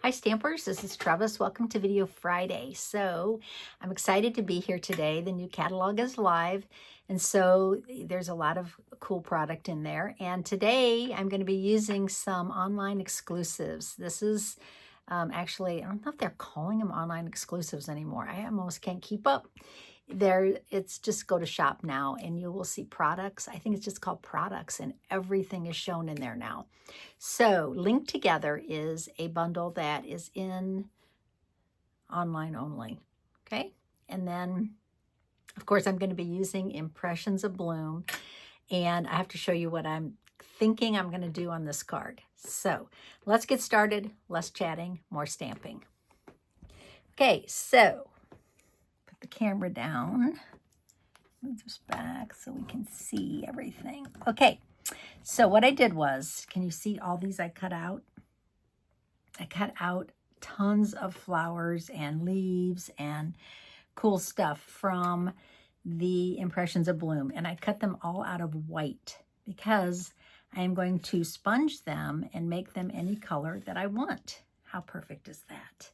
Hi Stampers, this is Trevis. Welcome to Video Friday. So I'm excited to be here today. The new catalog is live, and so there's a lot of cool product in there. And today I'm going to be using some online exclusives. This is actually, I don't know if they're calling them online exclusives anymore. I almost can't keep up. It's just go to shop now and you will see products. I think it's just called products, and everything is shown in there now. So linked together is a bundle that is in online only. Okay. And then of course I'm going to be using Impressions Abloom, and I have to show you what I'm thinking I'm going to do on this card. So let's get started. Less chatting, more stamping. Okay, so put the camera down. Move this back so we can see everything. Okay, so what I did was, can you see all these I cut out? I cut out tons of flowers and leaves and cool stuff from the Impressions Abloom, and I cut them all out of white because I am going to sponge them and make them any color that I want. How perfect is that?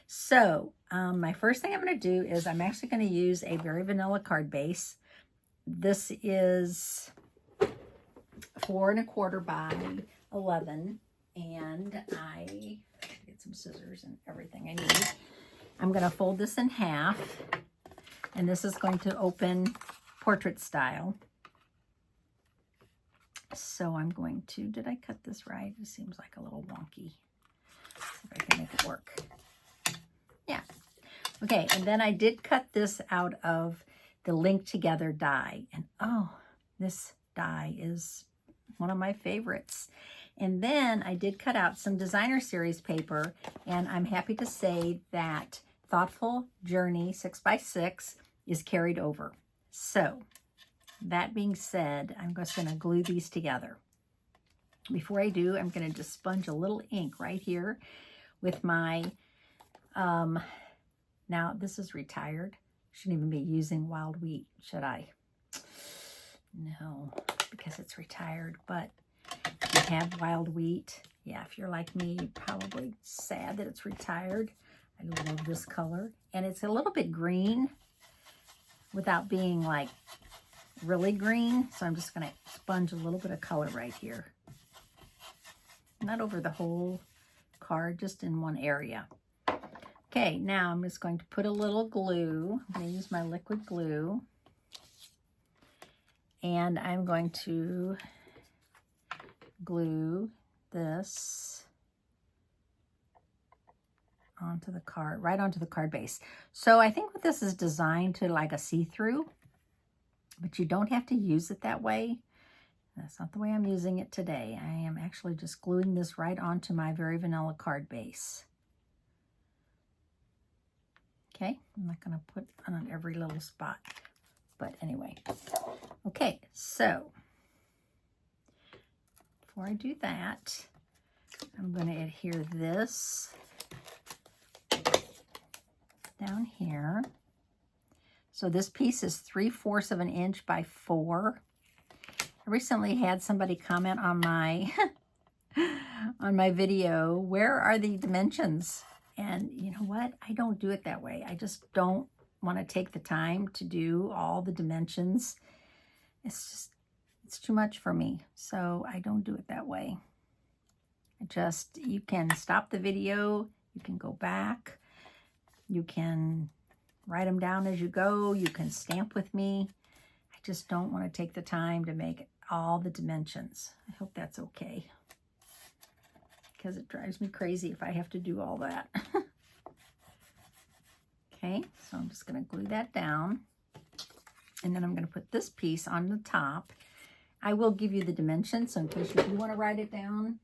So my first thing I'm going to do is I'm actually going to use a very vanilla card base. This is 4 1/4 by 11, and I get some scissors and everything I need. I'm going to fold this in half, and this is going to open portrait style. So I'm going to, did I cut this right? It seems like a little wonky. Let's see if I can make it work. Yeah. Okay, and then I did cut this out of the linked together die. And oh, this die is one of my favorites. And then I did cut out some designer series paper, and I'm happy to say that Thoughtful Journey 6x6 is carried over. So that being said, I'm just going to glue these together. Before I do, I'm going to just sponge a little ink right here with my, now this is retired. Shouldn't even be using wild wheat, should I? No, because it's retired, but if you have wild wheat, yeah, if you're like me, you're probably sad that it's retired. I love this color, and it's a little bit green without being like really green, so I'm just going to sponge a little bit of color right here. Not over the whole card, just in one area. Okay, now I'm just going to put a little glue. I'm going to use my liquid glue, and I'm going to glue this onto the card, right onto the card base. So I think what this is designed to like a see-through, but you don't have to use it that way. That's not the way I'm using it today. I am actually just gluing this right onto my very vanilla card base. Okay, I'm not going to put on every little spot, but anyway. Okay, so before I do that, I'm going to adhere this down here. So this piece is 3/4 of an inch by 4. I recently had somebody comment on my on my video, where are the dimensions? And you know what? I don't do it that way. I just don't want to take the time to do all the dimensions. It's too much for me. So I don't do it that way. You can stop the video. You can go back. You can write them down as you go. You can stamp with me. I just don't want to take the time to make all the dimensions. I hope that's okay, because it drives me crazy if I have to do all that. Okay, so I'm just going to glue that down, and then I'm going to put this piece on the top. I will give you the dimensions, so in case you do want to write it down.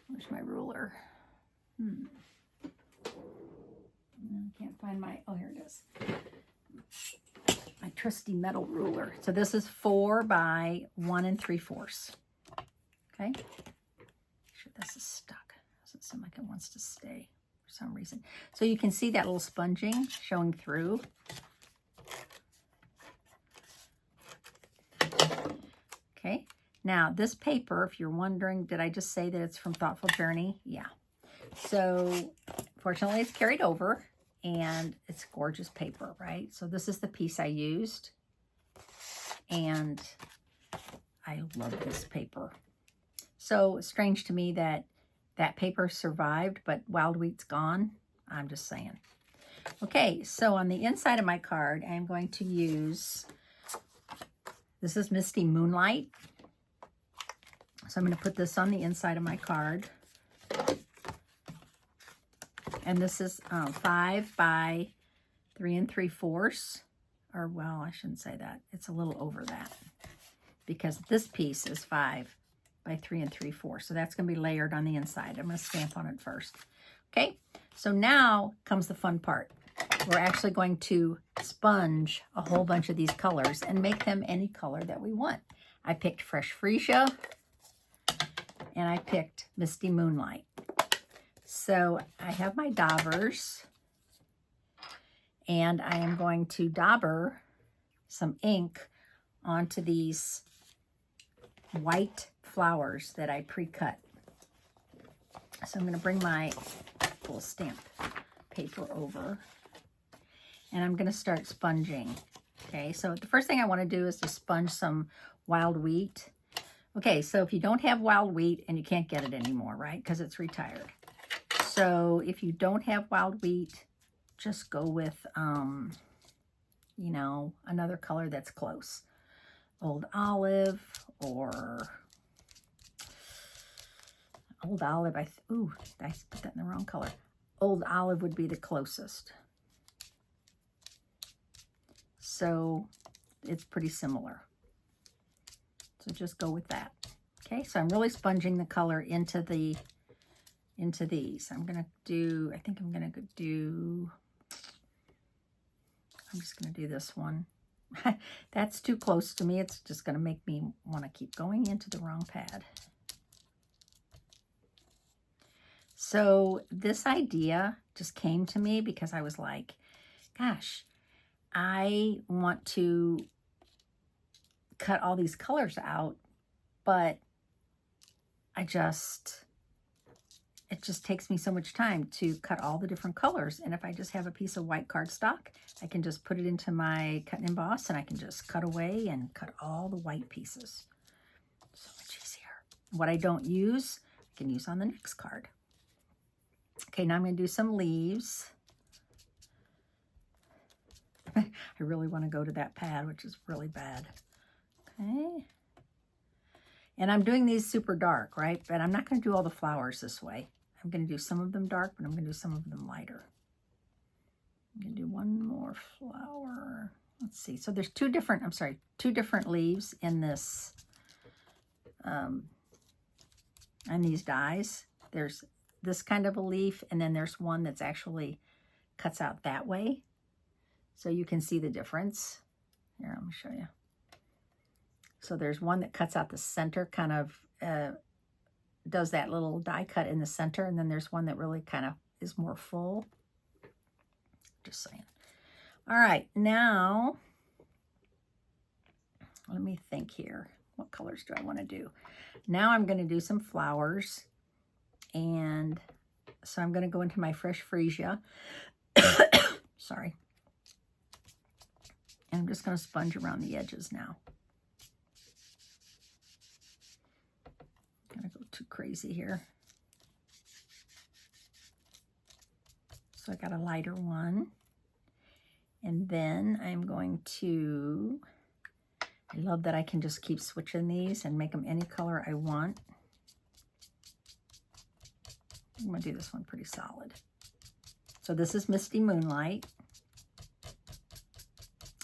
Where's my ruler? I can't find my, oh, here it is. My trusty metal ruler. So this is 4 by 1 3/4. Okay. Make sure this is stuck. Doesn't seem like it wants to stay for some reason. So you can see that little sponging showing through. Okay. Now this paper, if you're wondering, did I just say that it's from Thoughtful Journey? Yeah. So fortunately it's carried over and it's gorgeous paper, right? So this is the piece I used. And I love this paper. So strange to me that that paper survived, but wild wheat's gone. I'm just saying. Okay, so on the inside of my card, I'm going to use, this is Misty Moonlight. So I'm going to put this on the inside of my card. And this is 5 by 3 3/4. Or, well, I shouldn't say that. It's a little over that. Because this piece is 5 by 3 3/4. So that's going to be layered on the inside. I'm going to stamp on it first. Okay, so now comes the fun part. We're actually going to sponge a whole bunch of these colors and make them any color that we want. I picked Fresh Freesia and I picked Misty Moonlight. So I have my daubers and I am going to dauber some ink onto these white flowers that I pre-cut. So I'm going to bring my little stamp paper over and I'm going to start sponging. Okay, so the first thing I want to do is to sponge some wild wheat. Okay, so if you don't have wild wheat and you can't get it anymore, right, because it's retired. So if you don't have wild wheat, just go with, you know, another color that's close. Old olive or old olive. Ooh, I put that in the wrong color. Old olive would be the closest. So it's pretty similar. So just go with that. Okay, so I'm really sponging the color into these. I'm going to do, I think I'm going to do, I'm just going to do this one. That's too close to me. It's just going to make me want to keep going into the wrong pad. So this idea just came to me because I was like, gosh, I want to cut all these colors out, but it just takes me so much time to cut all the different colors. And if I just have a piece of white cardstock, I can just put it into my cut and emboss and I can just cut away and cut all the white pieces. So much easier. What I don't use, I can use on the next card. Okay, now I'm going to do some leaves. I really want to go to that pad, which is really bad. Okay. And I'm doing these super dark, right? But I'm not going to do all the flowers this way. I'm going to do some of them dark, but I'm going to do some of them lighter. I'm going to do one more flower. Let's see. So there's two different leaves in this, and these dies. There's this kind of a leaf, and then there's one that's actually cuts out that way. So you can see the difference. Here, let me show you. So there's one that cuts out the center, kind of does that little die cut in the center, and then there's one that really kind of is more full. Just saying. All right, now let me think here. What colors do I want to do? Now I'm going to do some flowers, and so I'm going to go into my Fresh Freesia. Sorry. And I'm just going to sponge around the edges now. I'm going to go too crazy here. So I got a lighter one. And then I'm going to, I love that I can just keep switching these and make them any color I want. I'm going to do this one pretty solid. So this is Misty Moonlight.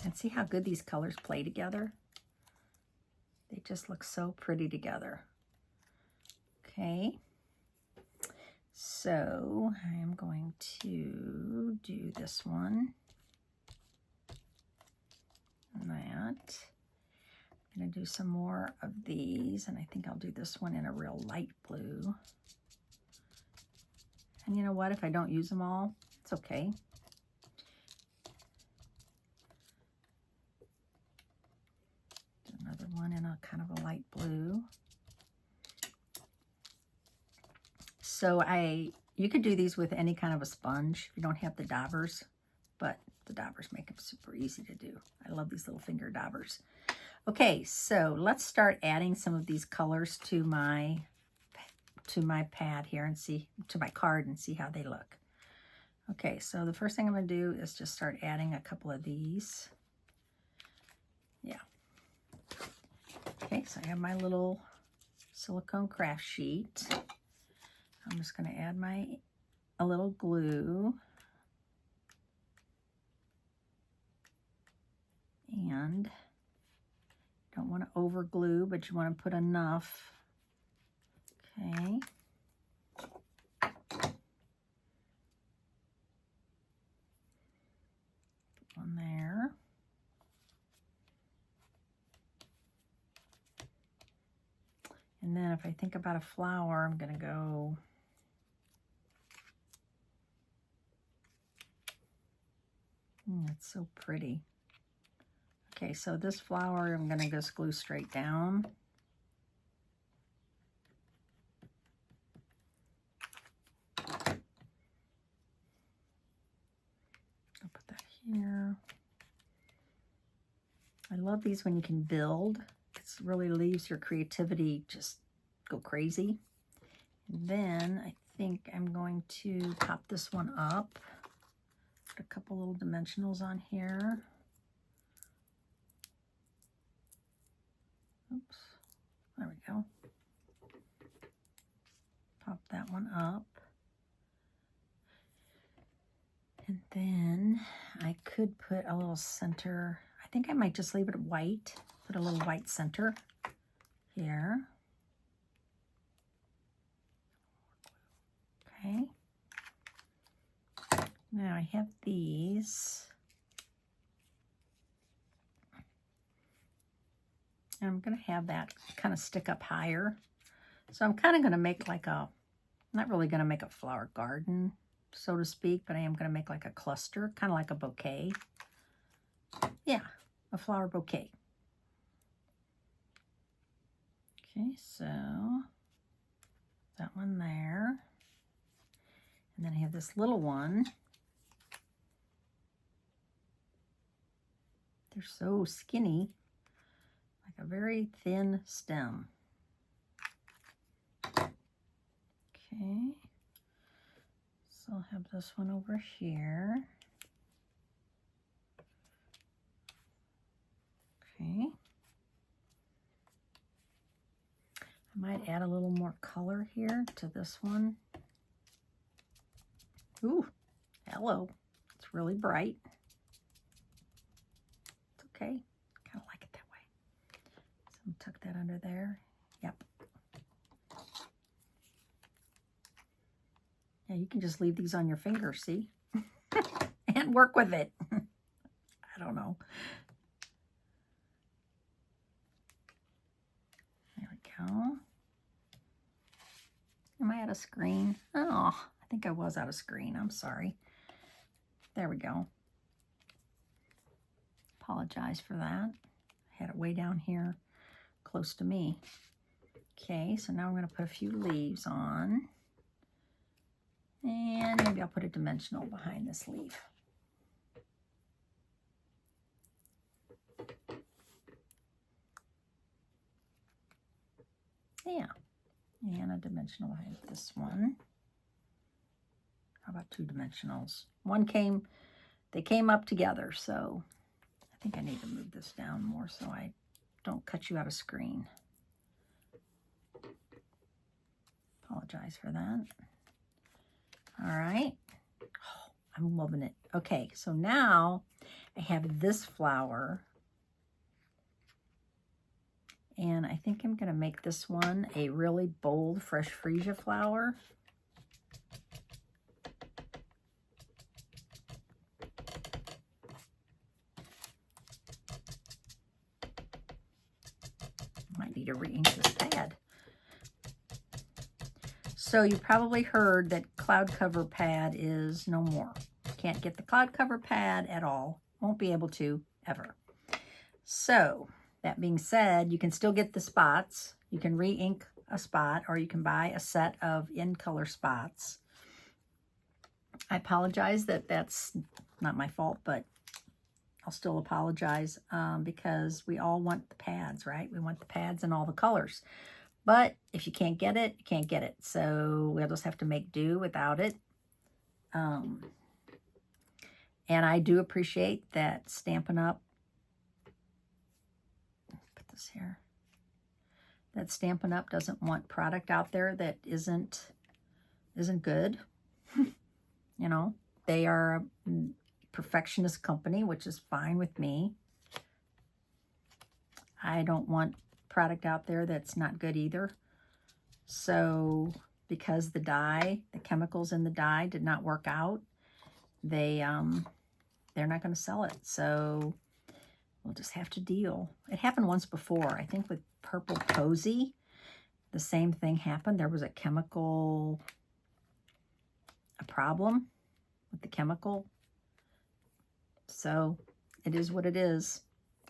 And see how good these colors play together? They just look so pretty together. Okay. So I am going to do this one. And that. I'm going to do some more of these, and I think I'll do this one in a real light blue. And you know what? If I don't use them all, it's okay. Do another one in a kind of a light blue. So I You could do these with any kind of a sponge if you don't have the daubers, but the daubers make them super easy to do. I love these little finger daubers. Okay, so let's start adding some of these colors to my pad here and see, to my card, and see how they look. Okay, so the first thing I'm going to do is just start adding a couple of these. Yeah. Okay, so I have my little silicone craft sheet. I'm just going to add a little glue. And you don't want to over glue, but you want to put enough. Okay. Put one there. And then if I think about a flower, I'm going to go that's so pretty. Okay, so this flower I'm going to just glue straight down. I'll put that here. I love these when you can build. It really leaves your creativity just go crazy. And then I think I'm going to pop this one up. Put a couple little dimensionals on here. Oops, there we go. Pop that one up. And then I could put a little center. I think I might just leave it white. Put a little white center here. Okay. Now I have these. And I'm going to have that kind of stick up higher. So I'm kind of going to make like a, not really going to make a flower garden, so to speak, but I am going to make like a cluster, kind of like a bouquet. Yeah, a flower bouquet. Okay, so that one there. And then I have this little one. They're so skinny. Like a very thin stem. Okay, so I'll have this one over here. Okay. I might add a little more color here to this one. Ooh, hello. It's really bright. It's okay. Kind of like it that way. So tuck that under there. Yep. Yeah, you can just leave these on your finger, see? And work with it. I don't know. There we go. Am I out of screen? Oh, I think I was out of screen. I'm sorry. There we go. Apologize for that. I had it way down here close to me. Okay, so now I'm going to put a few leaves on. And maybe I'll put a dimensional behind this leaf. Yeah, and a dimensional behind this one. How about two dimensionals? They came up together, so I think I need to move this down more so I don't cut you out of screen. Apologize for that. All right. Oh, I'm loving it. Okay, so now I have this flower. And I think I'm going to make this one a really bold fresh freesia flower. Might need to re-ink this pad. So you probably heard that cloud cover pad is no more. Can't get the cloud cover pad at all. Won't be able to ever. So that being said, you can still get the spots. You can re-ink a spot, or you can buy a set of in-color spots. I apologize that that's not my fault, but I'll still apologize because we all want the pads, right? We want the pads in all the colors. But if you can't get it, you can't get it. So we'll just have to make do without it. And I do appreciate that Stampin' Up. Put this here. That Stampin' Up doesn't want product out there that isn't good. You know, they are a perfectionist company, which is fine with me. I don't want product out there that's not good either. So because the dye, the chemicals in the dye did not work out, they're not going to sell it. So we'll just have to deal. It happened once before. I think with Purple Posy, the same thing happened. There was a problem with the chemical. So it is what it is.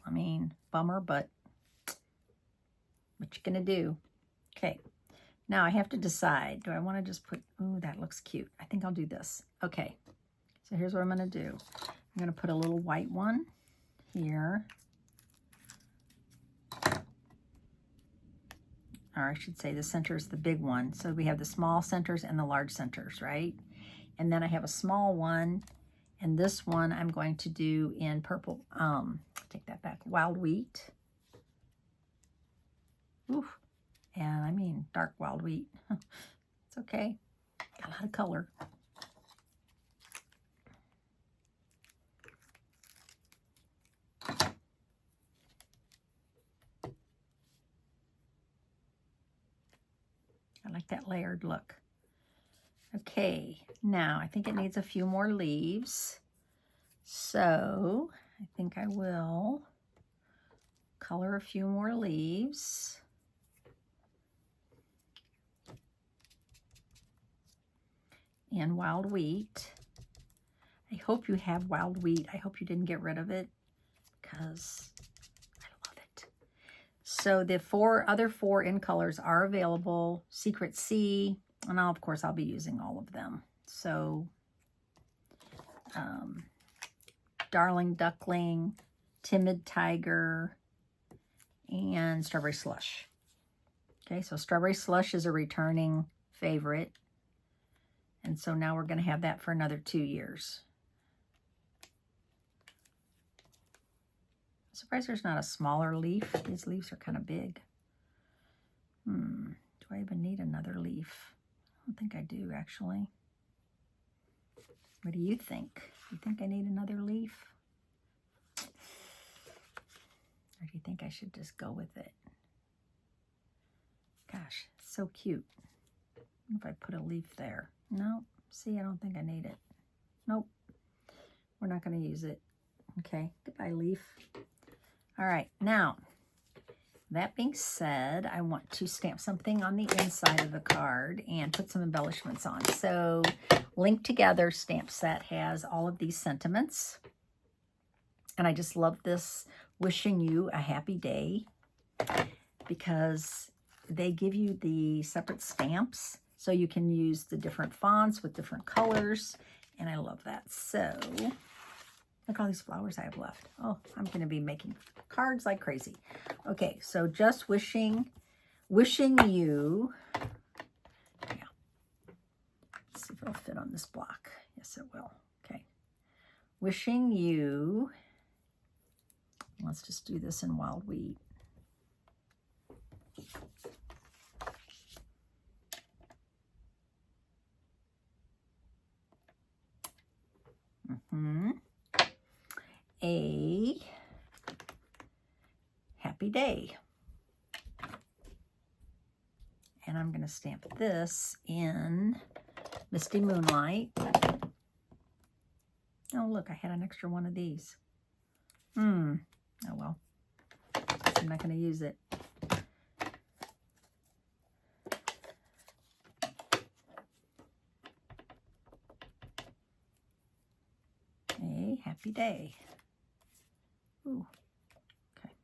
I mean, bummer, but what you gonna do? Okay, now I have to decide. Do I want to just put, ooh, that looks cute. I think I'll do this. Okay, so here's what I'm gonna do. I'm gonna put a little white one here. Or I should say the center is the big one. So we have the small centers and the large centers, right? And then I have a small one, and this one I'm going to do in purple, take that back, wild wheat. Ooh, and I mean dark wild wheat. It's okay, got a lot of color. I like that layered look. Okay, now I think it needs a few more leaves. So I think I will color a few more leaves. And wild wheat. I hope you have wild wheat. I hope you didn't get rid of it because I love it. So the other four in colors are available. Secret Sea, and of course I'll be using all of them. So Darling Duckling, Timid Tiger, and Strawberry Slush. Okay, so Strawberry Slush is a returning favorite. And so now we're going to have that for another 2 years. I'm surprised there's not a smaller leaf. These leaves are kind of big. Do I even need another leaf? I don't think I do, actually. What do you think? You think I need another leaf? Or do you think I should just go with it? Gosh, it's so cute. What if I put a leaf there? No, see, I don't think I need it. Nope, we're not going to use it. Okay, goodbye, leaf. All right, now, that being said, I want to stamp something on the inside of the card and put some embellishments on. So, Linked Together stamp set has all of these sentiments. And I just love this, wishing you a happy day, because they give you the separate stamps so you can use the different fonts with different colors, and I love that. So look at all these flowers I have left. Oh, I'm going to be making cards like crazy. Okay, so just wishing you, yeah, let's see if it'll fit on this block. Yes, it will. Okay, wishing you, let's just do this in wild wheat. A happy day. And I'm going to stamp this in Misty Moonlight. Oh, look, I had an extra one of these. Oh, well. I'm not going to use it. A happy day. Ooh, okay.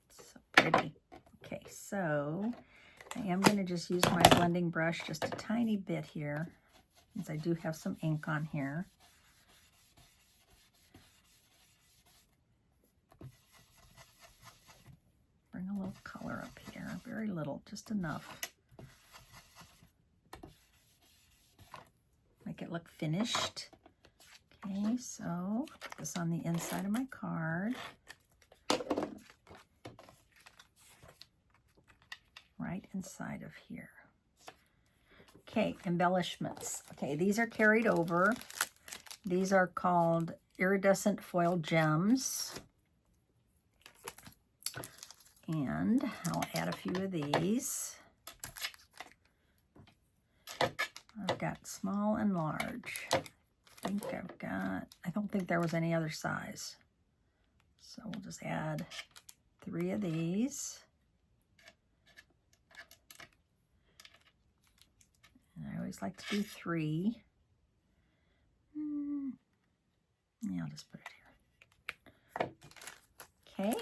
So pretty. Okay. so I am going to just use my blending brush just a tiny bit here, since I do have some ink on here. Bring a little color up here, very little, just enough. Make it look finished. Okay, so put this on the inside of my card. Right inside of here. Okay, embellishments. Okay, these are carried over. These are called iridescent foil gems. And I'll add a few of these. I've got small and large. I don't think there was any other size. So we'll just add 3 of these. And I always like to do 3. Yeah, I'll just put it here. Okay,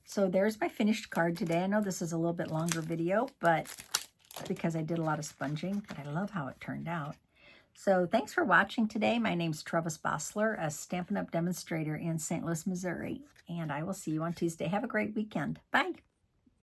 so there's my finished card today. I know this is a little bit longer video, but because I did a lot of sponging, but I love how it turned out. So thanks for watching today. My name's Trevis Bossler, a Stampin' Up! Demonstrator in St. Louis, Missouri, and I will see you on Tuesday. Have a great weekend. Bye.